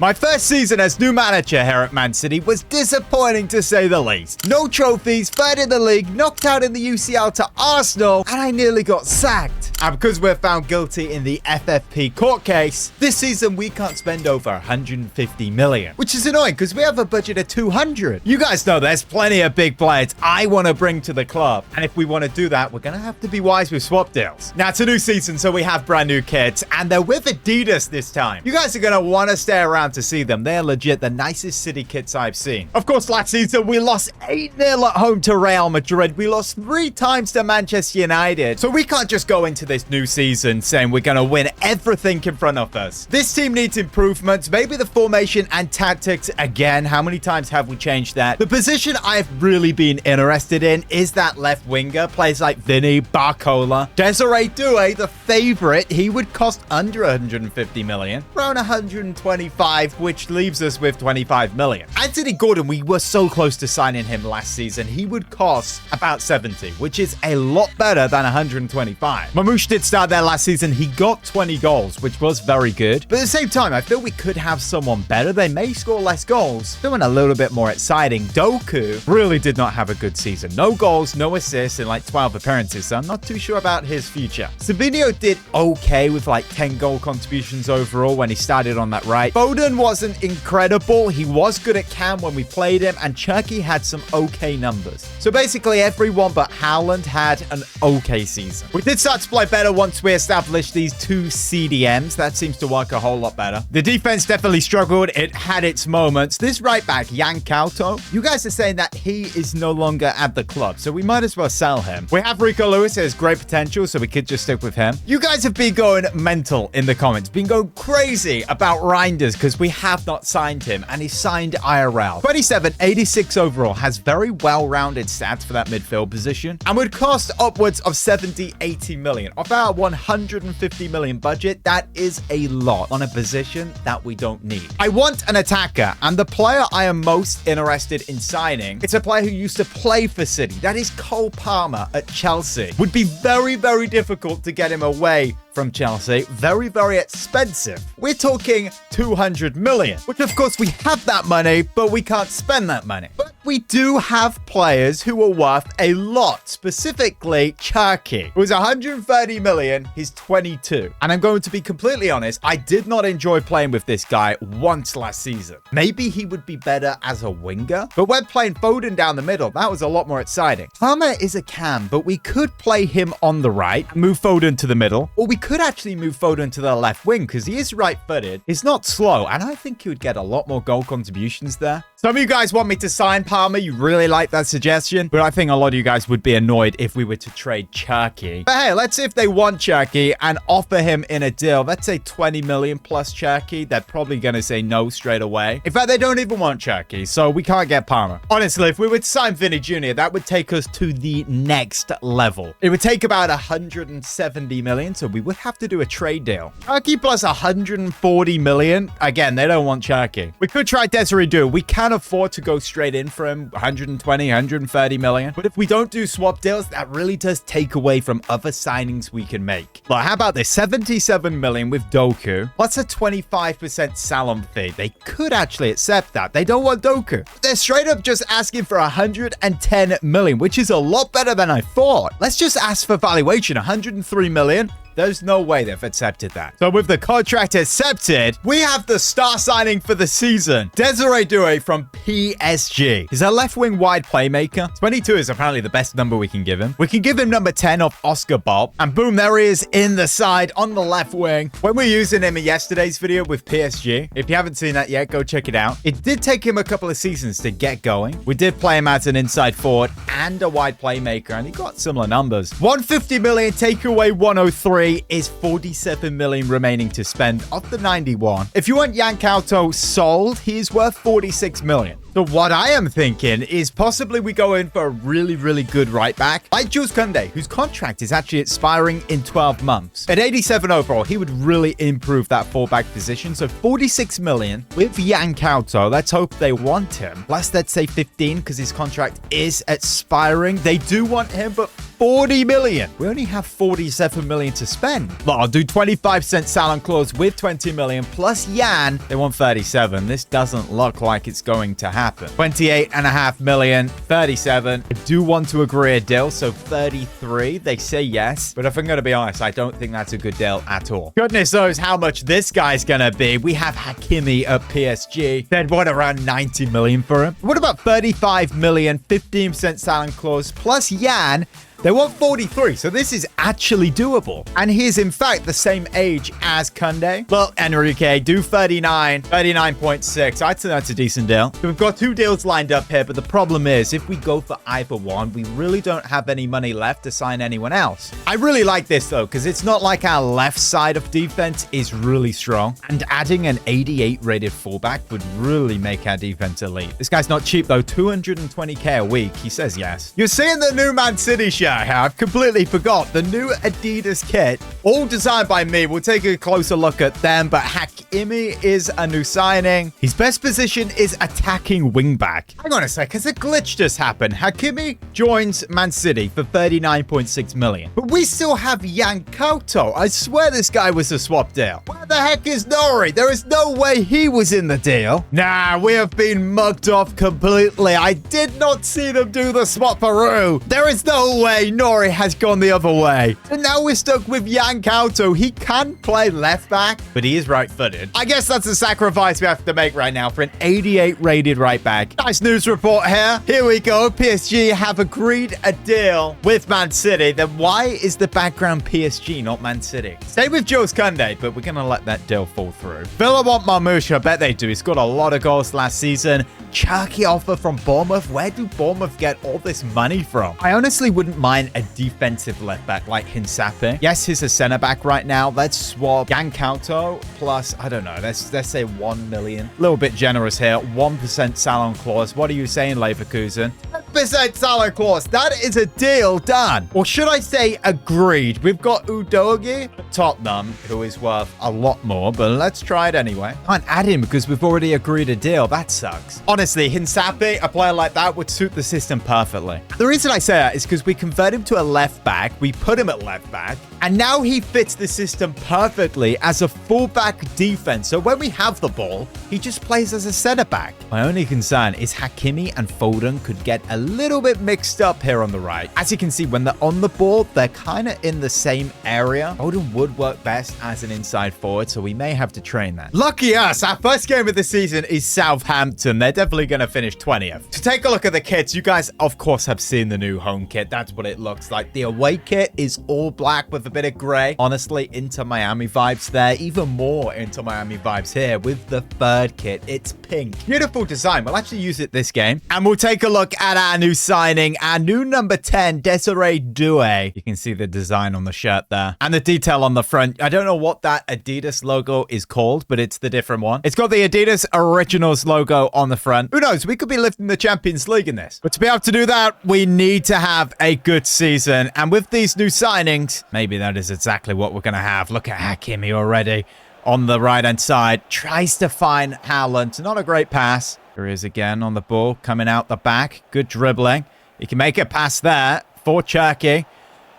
My first season as new manager here at Man City was disappointing to say the least. No trophies, third in the league, knocked out in the UCL to Arsenal, and I nearly got sacked. And because we're found guilty in the FFP court case, this season we can't spend over 150 million, which is annoying because we have a budget of 200. You guys know there's plenty of big players I want to bring to the club, and if we want to do that, we're going to have to be wise with swap deals. Now, it's a new season, so we have brand new kits, and they're with Adidas this time. You guys are going to want to stay around to see them. They're legit the nicest City kits I've seen. Of course, last season we lost 8-0 at home to Real Madrid. We lost 3 times to Manchester United. So we can't just go into this new season saying we're going to win everything in front of us. This team needs improvements. Maybe the formation and tactics again. How many times have we changed that? The position I've really been interested in is that left winger. Players like Vinny, Barcola, Desiree Doué, the favorite. He would cost under 150 million, around 125, which leaves us with 25 million. Anthony Gordon, we were so close to signing him last season. He would cost about 70, which is a lot better than 125. Mamouche did start there last season. He got 20 goals, which was very good. But at the same time, I feel we could have someone better. They may score less goals, doing a little bit more exciting. Doku really did not have a good season. No goals, no assists in like 12 appearances, so I'm not too sure about his future. Savinho did okay with like 10 goal contributions overall when he started on that right. Foden wasn't incredible. He was good at cam when we played him, and Chucky had some okay numbers. So basically everyone but Haaland had an okay season. We did start to play better once we established these 2 CDMs. That seems to work a whole lot better. The defense definitely struggled. It had its moments. This right back, Yan Couto, you guys are saying that he is no longer at the club, so we might as well sell him. We have Rico Lewis, has great potential, so we could just stick with him. You guys have been going mental in the comments, been going crazy about Reinders because we have not signed him, and he signed IRL. 27, 86 overall, has very well-rounded stats for that midfield position, and would cost upwards of 70, 80 million. Of our 150 million budget, that is a lot on a position that we don't need. I want an attacker, and the player I am most interested in signing, it's a player who used to play for City. That is Cole Palmer at Chelsea. Would be very, very difficult to get him away from Chelsea. Very, very expensive. We're talking 200 million, which of course we have that money, but we can't spend that money. But we do have players who are worth a lot, specifically Cherki, who's 130 million. He's 22. And I'm going to be completely honest, I did not enjoy playing with this guy once last season. Maybe he would be better as a winger, but when playing Foden down the middle, that was a lot more exciting. Palmer is a cam, but we could play him on the right, move Foden to the middle, or we could actually move Foden to the left wing because he is right-footed. He's not slow, and I think he would get a lot more goal contributions there. Some of you guys want me to sign Palmer. You really like that suggestion, but I think a lot of you guys would be annoyed if we were to trade Cherki. But hey, let's see if they want Cherki and offer him in a deal. Let's say 20 million plus Cherki. They're probably going to say no straight away. In fact, they don't even want Cherki, so we can't get Palmer. Honestly, if we were to sign Vinny Jr., that would take us to the next level. It would take about 170 million, so we would have to do a trade deal. Cherki plus 140 million. Again, they don't want Cherki. We could try Desiree Doué. We can afford to go straight in for him, 120, 130 million. But if we don't do swap deals, that really does take away from other signings we can make. Like, how about this? 77 million with Doku. What's a 25% Salom fee? They could actually accept that. They don't want Doku. They're straight up just asking for 110 million, which is a lot better than I thought. Let's just ask for valuation, 103 million. There's no way they've accepted that. So with the contract accepted, we have the star signing for the season. Desiree Doué from PSG. He's a left wing wide playmaker. 22 is apparently the best number we can give him. We can give him number 10 off Oscar Bob. And boom, there he is in the side on the left wing. When we were using him in yesterday's video with PSG, if you haven't seen that yet, go check it out. It did take him a couple of seasons to get going. We did play him as an inside forward and a wide playmaker, and he got similar numbers. 150 million, take away 103. Is 47 million remaining to spend off the 91. If you want Yan Couto sold, he's worth 46 million. So what I am thinking is possibly we go in for a really, really good right back, like Jules Koundé, whose contract is actually expiring in 12 months. At 87 overall, he would really improve that fullback position. So 46 million with Yan Couto. Let's hope they want him. Let's say 15 because his contract is expiring. They do want him, but 40 million. We only have 47 million to spend. Look, I'll do 25% Salon clause with 20 million plus Jan. They want 37. This doesn't look like it's going to happen. 28.5 million, 37. I do want to agree a deal, so 33. They say yes, but if I'm going to be honest, I don't think that's a good deal at all. Goodness knows how much this guy's going to be. We have Hakimi at PSG. They'd want around 90 million for him. What about 35 million, 15% Salon clause plus Jan? They want 43, so this is actually doable. And he's, in fact, the same age as Kunde. Well, Enrique, do 39, 39.6. I'd say that's a decent deal. So we've got two deals lined up here, but the problem is, if we go for either one, we really don't have any money left to sign anyone else. I really like this, though, because it's not like our left side of defense is really strong. And adding an 88 rated fullback would really make our defense elite. This guy's not cheap, though. 220k a week. He says yes. You're seeing the new Man City shirt. I've completely forgot the new Adidas kit, all designed by me. We'll take a closer look at them, but Hakimi is a new signing. His best position is attacking wingback. Hang on a sec, has a glitch just happened? Hakimi joins Man City for 39.6 million, but we still have Yan Couto. I swear this guy was a swap deal. Where the heck is Nori? There is no way he was in the deal. Nah, we have been mugged off completely. I did not see them do the swap Peru. There is no way Nori has gone the other way. And now we're stuck with Yan Couto. He can play left back, but he is right-footed. I guess that's a sacrifice we have to make right now for an 88 rated right back. Nice news report here. Here we go. PSG have agreed a deal with Man City. Then why is the background PSG, not Man City? Stay with Jules Koundé, but we're going to let that deal fall through. Villa want Marmouche. I bet they do. He's got a lot of goals last season. Chucky offer from Bournemouth. Where do Bournemouth get all this money from? I honestly wouldn't mind a defensive left back like Hinsape. Yes, he's a center back right now. Let's swap Yan Couto plus, I don't know, let's say 1 million. A little bit generous here. 1% Salon clause. What are you saying, Leverkusen? 10% Salon clause. That is a deal done. Or should I say agreed? We've got Udogi, Tottenham, who is worth a lot more, but let's try it anyway. Can't add him because we've already agreed a deal. That sucks. Honestly, Hinsape, a player like that would suit the system perfectly. The reason I say that is because we convert him to a left back, we put him at left back, and now he fits the system perfectly as a fullback defense. So when we have the ball, he just plays as a center back. My only concern is Hakimi and Foden could get a little bit mixed up here on the right. As you can see, when they're on the ball, they're kind of in the same area. Foden would work best as an inside forward, so we may have to train that. Lucky us, our first game of the season is Southampton. They're definitely going to finish 20th. To take a look at the kits, you guys, of course, have seen the new home kit. That's what it looks like. The away kit is all black with a bit of gray. Honestly, Inter Miami vibes there. Even more Inter Miami vibes here with the third kit. It's pink. Beautiful design. We'll actually use it this game. And we'll take a look at our new signing. Our new number 10, Desiree Doué. You can see the design on the shirt there. And the detail on the front. I don't know what that Adidas logo is called, but it's the different one. It's got the Adidas Originals logo on the front. Who knows? We could be lifting the Champions League in this. But to be able to do that, we need to have a good season. And with these new signings, maybe that is exactly what we're going to have. Look at Hakimi already on the right-hand side. Tries to find Haaland. Not a great pass. Here he is again on the ball, coming out the back. Good dribbling. He can make a pass there for Cherki.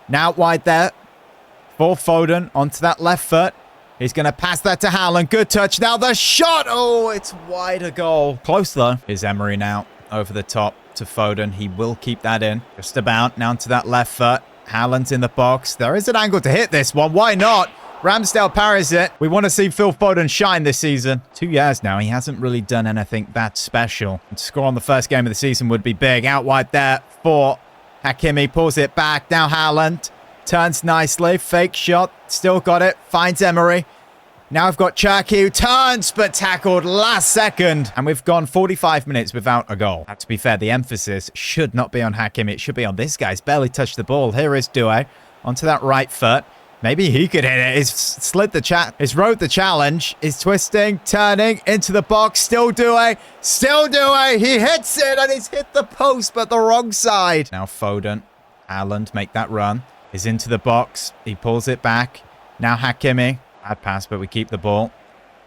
Now wide there for Foden onto that left foot. He's going to pass that to Haaland. Good touch. Now the shot. Oh, it's wide a goal. Close though. Here's Emery now over the top to Foden. He will keep that in. Just about now to that left foot. Haaland's in the box. There is an angle to hit this one. Why not? Ramsdale parries it. We want to see Phil Foden shine this season. 2 years now. He hasn't really done anything that special. And to score on the first game of the season would be big. Out wide there for Hakimi. Pulls it back. Now Haaland. Turns nicely. Fake shot. Still got it. Finds Emery. Now I've got Cherki who turns but tackled last second. And we've gone 45 minutes without a goal. Now, to be fair, the emphasis should not be on Hakimi. It should be on this guy. He's barely touched the ball. Here is Doué onto that right foot. Maybe he could hit it. He's rode the challenge. He's twisting, turning into the box. Still Doué. Still Doué. He hits it and he's hit the post but the wrong side. Now Foden. Haaland make that run. He's into the box. He pulls it back. Now Hakimi. Bad pass, but we keep the ball.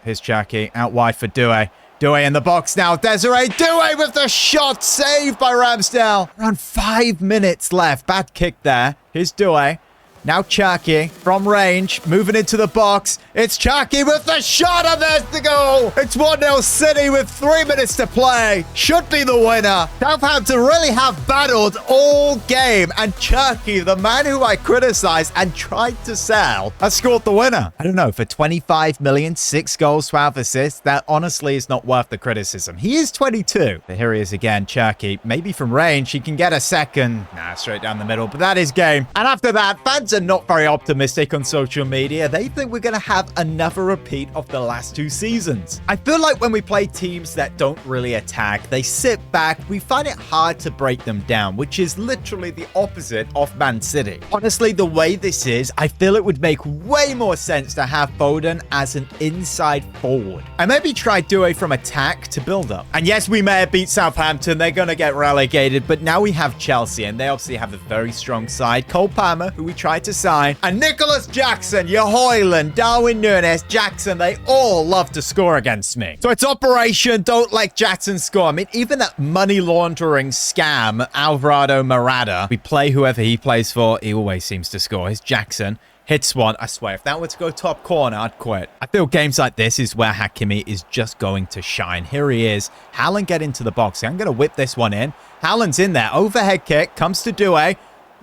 Here's Cherki. Out wide for Doué. Doué in the box now. Desiree Doué with the shot. Saved by Ramsdale. Around 5 minutes left. Bad kick there. Here's Douay. Now Cherki from range, moving into the box. It's Cherki with the shot, and there's the goal. It's 1-0 City with 3 minutes to play. Should be the winner. Southampton really have battled all game, and Cherki, the man who I criticized and tried to sell, has scored the winner. I don't know, for 25 million, 6 goals, 12 assists, that honestly is not worth the criticism. He is 22. But here he is again, Cherki. Maybe from range, he can get a second. Nah, straight down the middle, but that is game. And after that, fans are not very optimistic on social media. They think we're going to have another repeat of the last 2 seasons. I feel like when we play teams that don't really attack, they sit back, we find it hard to break them down, which is literally the opposite of Man City. Honestly, the way this is, I feel it would make way more sense to have Foden as an inside forward. And maybe try Douay from attack to build up. And yes, we may have beat Southampton. They're going to get relegated, but now we have Chelsea, and they obviously have a very strong side. Cole Palmer, who we tried to sign, and Nicholas Jackson, your Hoyland, Darwin Núñez, Jackson, they all love to score against me. So it's Operation Don't Let Jackson Score. I mean, even that money laundering scam, Alvarado Morata, we play whoever he plays for, he always seems to score. Here's Jackson. Hits one. I swear, if that were to go top corner, I'd quit. I feel games like this is where Hakimi is just going to shine. Here he is. Haaland get into the box. I'm going to whip this one in. Haaland's in there. Overhead kick. Comes to Douay.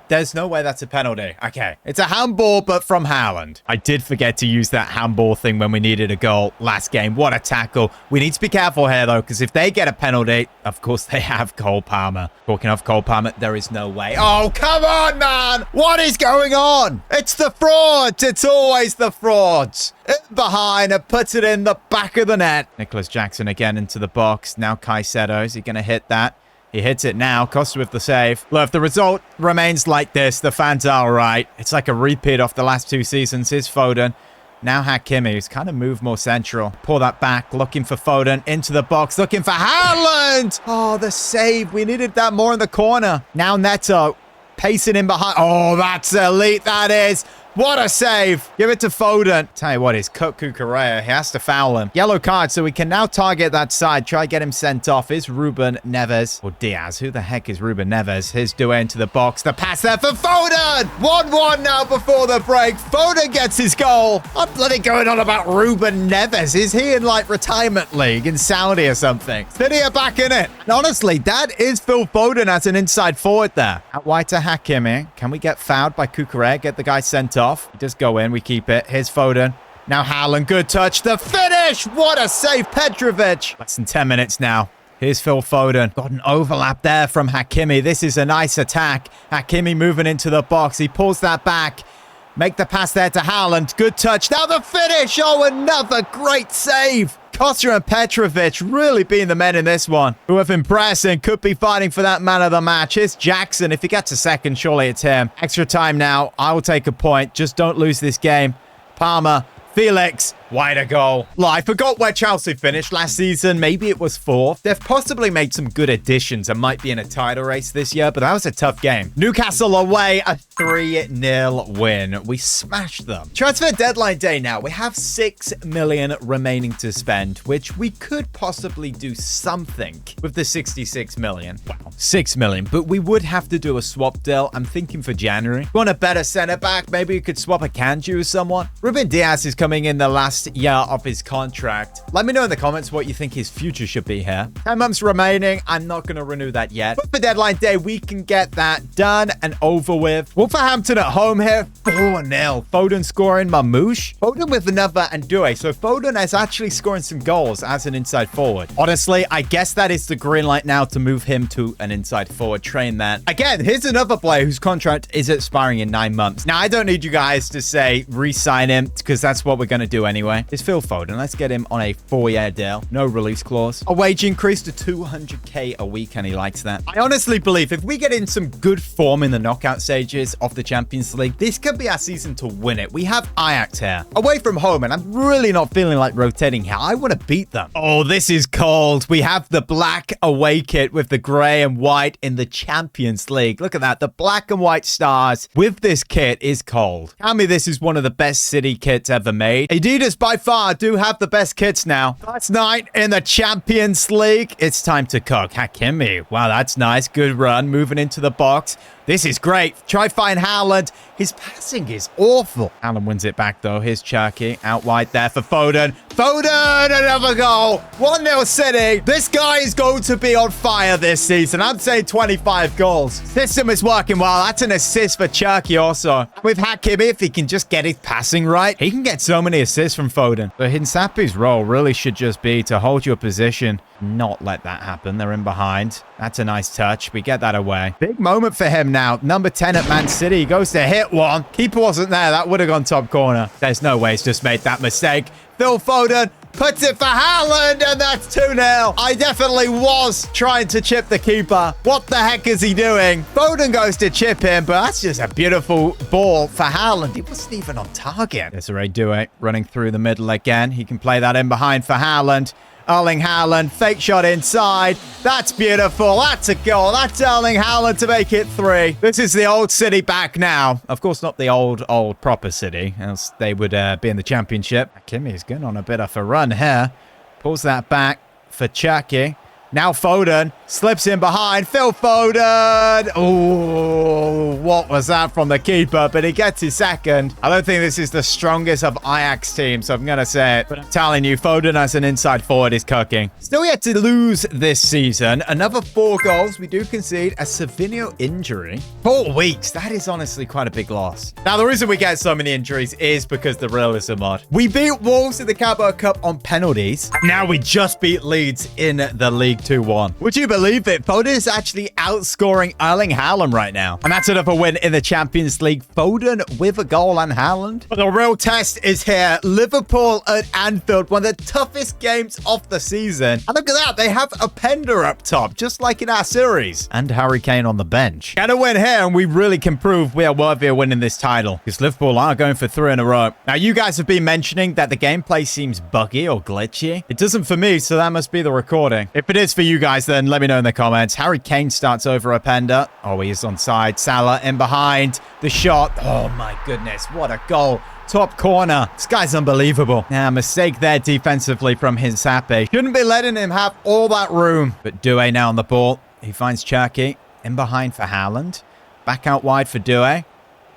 There's no way that's a penalty. Okay. It's a handball, but from Haaland. I did forget to use that handball thing when we needed a goal last game. What a tackle. We need to be careful here, though, because if they get a penalty, of course they have Cole Palmer. Talking of Cole Palmer, there is no way. Oh, come on, man. What is going on? It's the frauds. It's always the frauds. In behind and puts it in the back of the net. Nicholas Jackson again into the box. Now Caicedo. Is he going to hit that? He hits it now. Costa with the save. Look, if the result remains like this, the fans are all right. It's like a repeat of the last 2 seasons. Here's Foden. Now Hakimi, who's kind of moved more central. Pull that back. Looking for Foden. Into the box. Looking for Haaland. Oh, the save. We needed that more in the corner. Now Neto. Pacing in behind. Oh, that's elite. That is. What a save. Give it to Foden. Tell you what, it's Cucurella. He has to foul him. Yellow card, so we can now target that side. Try get him sent off. Is Ruben Neves. Or Diaz. Who the heck is Ruben Neves? Here's Douay into the box. The pass there for Foden. 1-1 now before the break. Foden gets his goal. I'm bloody going on about Ruben Neves. Is he in, like, retirement league in Saudi or something? City are back in it. And honestly, that is Phil Foden as an inside forward there. Out wide to Hakimi. Can we get fouled by Cucurella? Get the guy sent off. He does go in. We keep it. Here's Foden. Now Haaland. Good touch. The finish. What a save. Petrovic. Less than 10 minutes now. Here's Phil Foden. Got an overlap there from Hakimi. This is a nice attack. Hakimi moving into the box. He pulls that back. Make the pass there to Haaland. Good touch. Now the finish. Oh, another great save. Costa and Petrovic really being the men in this one, who have impressed and could be fighting for that man of the match. Here's Jackson. If he gets a second, surely it's him. Extra time now. I will take a point. Just don't lose this game. Palmer. Felix. Wider goal. Look, I forgot where Chelsea finished last season. Maybe it was 4th. They've possibly made some good additions and might be in a title race this year, but that was a tough game. Newcastle away, a 3-0 win. We smashed them. Transfer deadline day now. We have 6 million remaining to spend, which we could possibly do something with the 66 million. Wow, 6 million, but we would have to do a swap deal. I'm thinking for January. Want a better center back? Maybe we could swap a Kanji with someone. Ruben Diaz is coming in the last year of his contract. Let me know in the comments what you think his future should be here. 10 months remaining. I'm not going to renew that yet. But for deadline day, we can get that done and over with. Wolverhampton at home here. 4-0. Foden scoring. Mamouche. Foden with another and Douay. So Foden is actually scoring some goals as an inside forward. Honestly, I guess that is the green light now to move him to an inside forward. Train that. Again, here's another player whose contract is expiring in 9 months. Now, I don't need you guys to say re-sign him because that's what we're going to do anyway. Is Phil Foden. Let's get him on a 4-year deal. No release clause. A wage increase to 200k a week, and he likes that. I honestly believe if we get in some good form in the knockout stages of the Champions League, this could be our season to win it. We have Ajax here. Away from home, and I'm really not feeling like rotating here. I want to beat them. Oh, this is cold. We have the black away kit with the grey and white in the Champions League. Look at that. The black and white stars with this kit is cold. Tell me this is one of the best City kits ever made. Adidas by far do have the best kits now. Last night in the Champions League, it's time to cook. Hakimi. Wow, that's nice. Good run. Moving into the box. This is great. Try find Haaland. His passing is awful. Haaland wins it back, though. Here's Cherky. Out wide there for Foden. Foden, another goal. 1-0 City. This guy is going to be on fire this season. I'd say 25 goals. System is working well. That's an assist for Cherky also. With Hakimi, if he can just get his passing right, he can get so many assists from Foden. So Hinsapi's role really should just be to hold your position, not let that happen. They're in behind. That's a nice touch. We get that away. Big moment for him now. Number 10 at Man City. He goes to hit one. Keeper wasn't there. That would have gone top corner. There's no way he's just made that mistake. Phil Foden puts it for Haaland, and that's 2-0. I definitely was trying to chip the keeper. What the heck is he doing? Foden goes to chip him, but that's just a beautiful ball for Haaland. He wasn't even on target. Desiree Doué running through the middle again. He can play that in behind for Haaland. Erling Haaland, fake shot inside. That's beautiful. That's a goal. That's Erling Haaland to make it 3. This is the old City back now. Of course, not the old proper City, else they would be in the championship. Hakimi is going on a bit of a run here. Pulls that back for Cherky. Now Foden slips in behind. Phil Foden. Oh, what was that from the keeper? But he gets his second. I don't think this is the strongest of Ajax teams, so I'm going to say it. But I'm telling you, Foden as an inside forward is cooking. Still yet to lose this season. Another 4 goals. We do concede a Savinho injury. 4 weeks. That is honestly quite a big loss. Now, the reason we get so many injuries is because the realism mod. We beat Wolves in the Carabao Cup on penalties. Now we just beat Leeds in the league 2-1. Would you believe it? Foden is actually outscoring Erling Haaland right now. And that's another win in the Champions League. Foden with a goal and Haaland. But the real test is here. Liverpool at Anfield, one of the toughest games of the season. And look at that. They have Openda up top, just like in our series. And Harry Kane on the bench. Get a win here, and we really can prove we are worthy of winning this title. Because Liverpool are going for 3 in a row. Now, you guys have been mentioning that the gameplay seems buggy or glitchy. It doesn't for me, so that must be the recording. If it is for you guys, then let me know in the comments. Harry Kane starts over Openda. Oh, he is onside. Salah in behind. The shot. Oh, my goodness. What a goal. Top corner. This guy's unbelievable. Now, mistake there defensively from Hinsapi. Shouldn't be letting him have all that room. But Doué now on the ball. He finds Cherky. In behind for Haaland. Back out wide for Doué.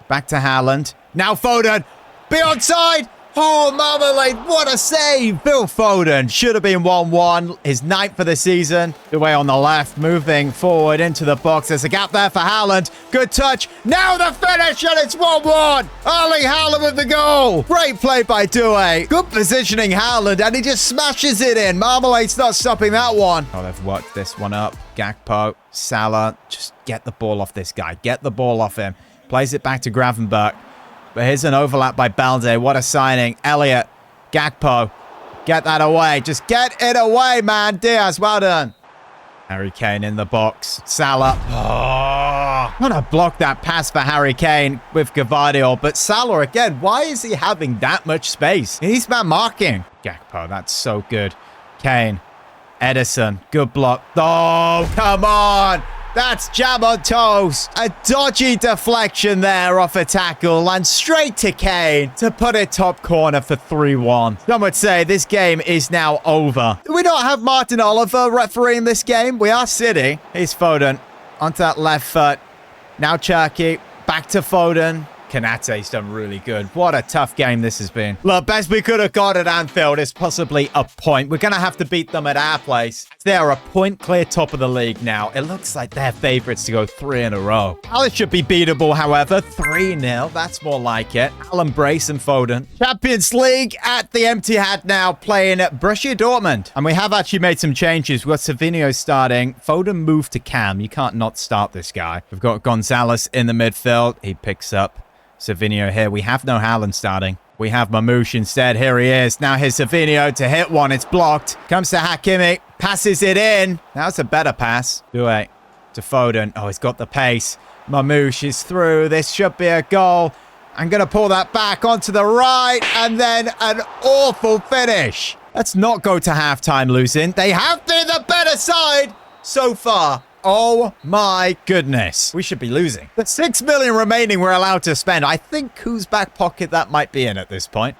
Back to Haaland. Now Foden. Be onside. Oh, Marmalade, what a save. Phil Foden should have been 1-1. His 9th for the season. Doué on the left, moving forward into the box. There's a gap there for Haaland. Good touch. Now the finish, and it's 1-1. Erling Haaland with the goal. Great play by Doué. Good positioning, Haaland, and he just smashes it in. Marmalade's not stopping that one. Oh, they've worked this one up. Gakpo, Salah, just get the ball off this guy. Get the ball off him. Plays it back to Gravenberch. But here's an overlap by Balde. What a signing. Elliott. Gakpo. Get that away. Just get it away, man. Diaz, well done. Harry Kane in the box. Salah. Oh, want to block that pass for Harry Kane with Gvardiol. But Salah again, why is he having that much space? He's man marking. Gakpo, that's so good. Kane. Edison. Good block. Oh, come on. That's jam on toes. A dodgy deflection there off a tackle and straight to Kane to put it top corner for 3-1. Some would say this game is now over. Do we not have Martin Oliver refereeing this game? We are City. Here's Foden onto that left foot. Now Cherky. Back to Foden. Konate's done really good. What a tough game this has been. Look, best we could have got at Anfield is possibly a point. We're going to have to beat them at our place. They are a point clear top of the league now. It looks like they're favourites to go 3 in a row. Palace should be beatable, however. 3-0. That's more like it. Alan Brace and Foden. Champions League at the empty hat now, playing at Borussia Dortmund. And we have actually made some changes. We've got Savinho starting. Foden moved to Cam. You can't not start this guy. We've got Gonzalez in the midfield. He picks up Savinho here. We have no Haaland starting. We have Mamouche instead. Here he is. Now here's Savinho to hit one. It's blocked. Comes to Hakimi. Passes it in. That's a better pass. Doué to Foden. Oh, he's got the pace. Mamouche is through. This should be a goal. I'm going to pull that back onto the right. And then an awful finish. Let's not go to halftime losing. They have been the better side so far. Oh my goodness. We should be losing. The 6 million remaining we're allowed to spend. I think whose back pocket that might be in at this point.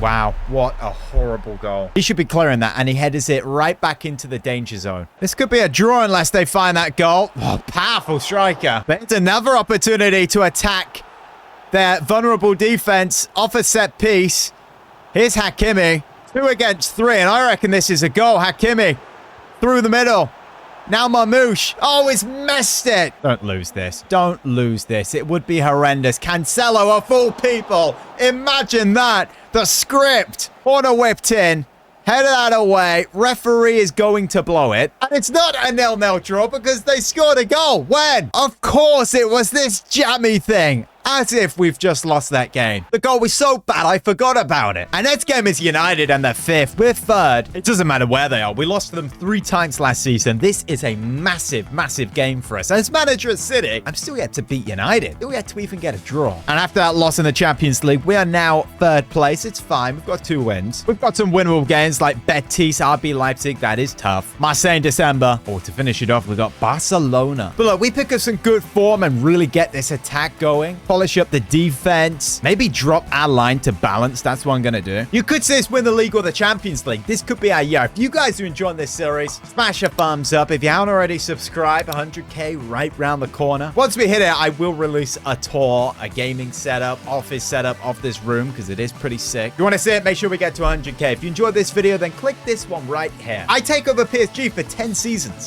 Wow, what a horrible goal. He should be clearing that, and he headers it right back into the danger zone. This could be a draw unless they find that goal. Oh, powerful striker. But it's another opportunity to attack their vulnerable defense off a set piece. Here's Hakimi. 2 against 3, and I reckon this is a goal. Hakimi through the middle. Now Marmoush. Oh, he's missed it. Don't lose this. Don't lose this. It would be horrendous. Cancelo of all people. Imagine that. The script. Corner whipped in. Headed that away. Referee is going to blow it. And it's not a 0-0 draw because they scored a goal. When? Of course it was this jammy thing. As if we've just lost that game. The goal was so bad, I forgot about it. And next game is United and they're 5th. We're 3rd. It doesn't matter where they are. We lost to them 3 times last season. This is a massive, massive game for us. As manager of City, I'm still yet to beat United. Still yet to even get a draw. And after that loss in the Champions League, we are now 3rd place. It's fine. We've got 2 wins. We've got some winnable games like Betis, RB Leipzig. That is tough. Marseille in December. Or to finish it off, we've got Barcelona. But look, we pick up some good form and really get this attack going. Polish up the defense. Maybe drop our line to balance. That's what I'm going to do. You could say us win the league or the Champions League. This could be our year. If you guys are enjoying this series, smash a thumbs up. If you haven't already subscribed, 100K right round the corner. Once we hit it, I will release a tour, a gaming setup, office setup of this room because it is pretty sick. If you want to see it, make sure we get to 100K. If you enjoyed this video, then click this one right here. I take over PSG for 10 seasons.